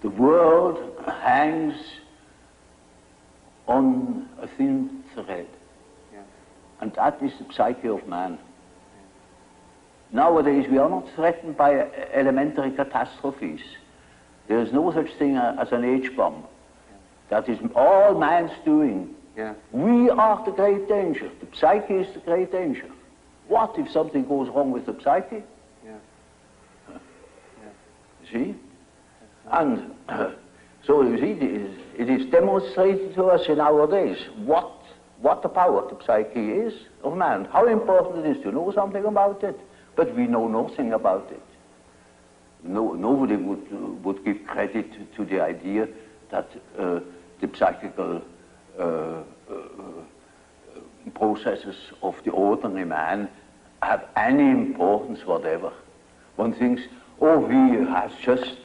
The world hangs on a thin thread. Yes. And that is the psyche of man. Nowadays, we are not threatened by elementary catastrophes. There is no such thing as an H-bomb. That is all man's doing. Yeah. We are the great danger. The psyche is the great danger. What if something goes wrong with the psyche? Yeah. See? And so you see, it is demonstrated to us in our days what the power of the psyche is of man, how important it is to know something about it. But we know nothing about it. Nobody would give credit to the idea that the psychical processes of the ordinary man have any importance whatever. One thinks, oh, he has just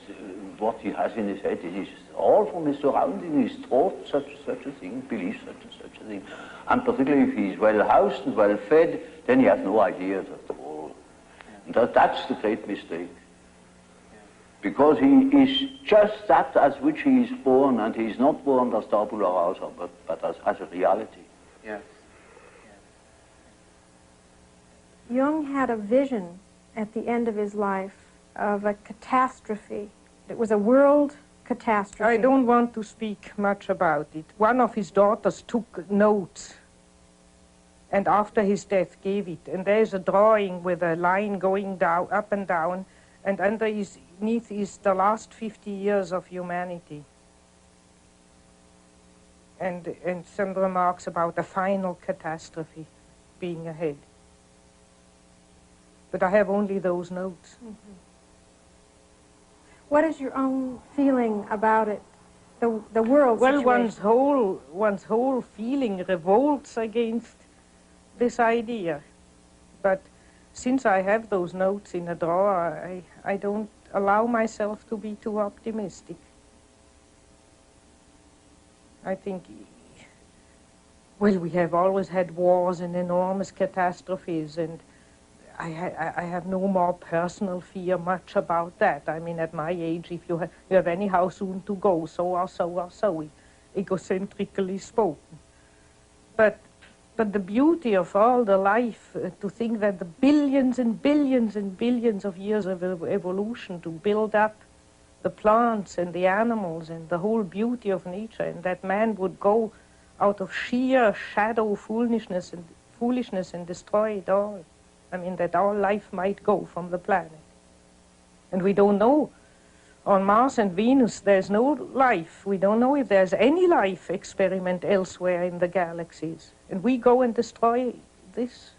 what he has in his head. It is all from his surroundings. He's taught such a thing, believes such a thing. And particularly if he's well housed and well fed, then he has no idea at all. And that's the great mistake. Because he is just that as which he is born, and he is not born as tabula rasa, but as a reality. Yes. Jung had a vision at the end of his life of a catastrophe. It was a world catastrophe. I don't want to speak much about it. One of his daughters took notes and after his death gave it. And there's a drawing with a line going down, up and down, and underneath is the last 50 years of humanity. And some remarks about a final catastrophe being ahead. But I have only those notes. Mm-hmm. What is your own feeling about it, the world situation? Well, one's whole feeling revolts against this idea. But since I have those notes in a drawer, I don't allow myself to be too optimistic. I think, well, we have always had wars and enormous catastrophes, and I have no more personal fear much about that. I mean, at my age, if you have anyhow soon to go, so or so, egocentrically spoken. But the beauty of all the life, to think that the billions and billions and billions of years of evolution to build up the plants and the animals and the whole beauty of nature, and that man would go out of sheer shadow foolishness and destroy it all. I mean, that all life might go from the planet. And we don't know. On Mars and Venus, there's no life. We don't know if there's any life experiment elsewhere in the galaxies. And we go and destroy this.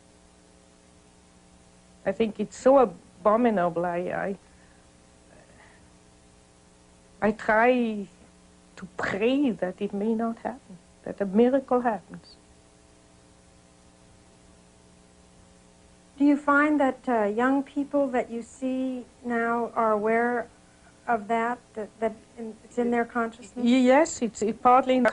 I think it's so abominable. I try to pray that it may not happen, that a miracle happens. Do you find that young people that you see now are aware of that it's in their consciousness? Yes, it's partly in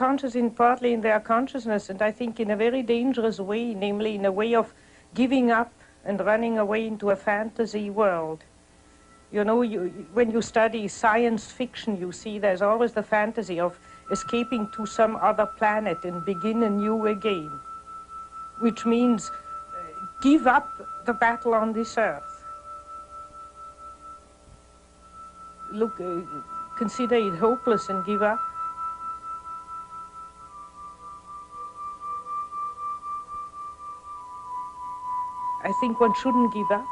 partly in their consciousness, and I think in a very dangerous way, namely in a way of giving up and running away into a fantasy world. You know, when you study science fiction, you see there's always the fantasy of escaping to some other planet and begin anew again, which means give up the battle on this earth. Look, consider it hopeless and give up. I think one shouldn't give up.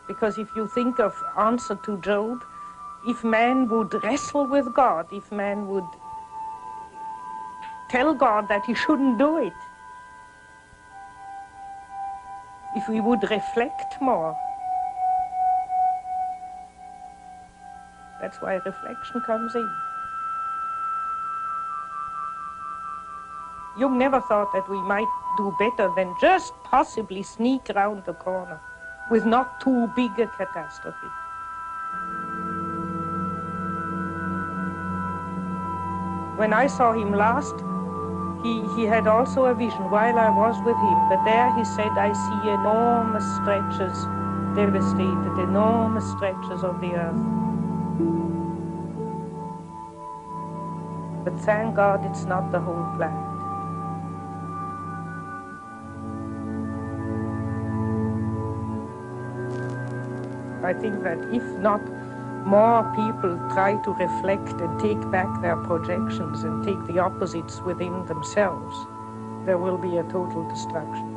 Because if you think of answer to Job, if man would wrestle with God, if man would tell God that he shouldn't do it, if we would reflect more. That's why reflection comes in. Jung never thought that we might do better than just possibly sneak around the corner with not too big a catastrophe. When I saw him last, he had also a vision while I was with him, but there he said, I see enormous stretches devastated, enormous stretches of the earth. But thank God it's not the whole planet. I think that if not more people try to reflect and take back their projections and take the opposites within themselves, there will be a total destruction.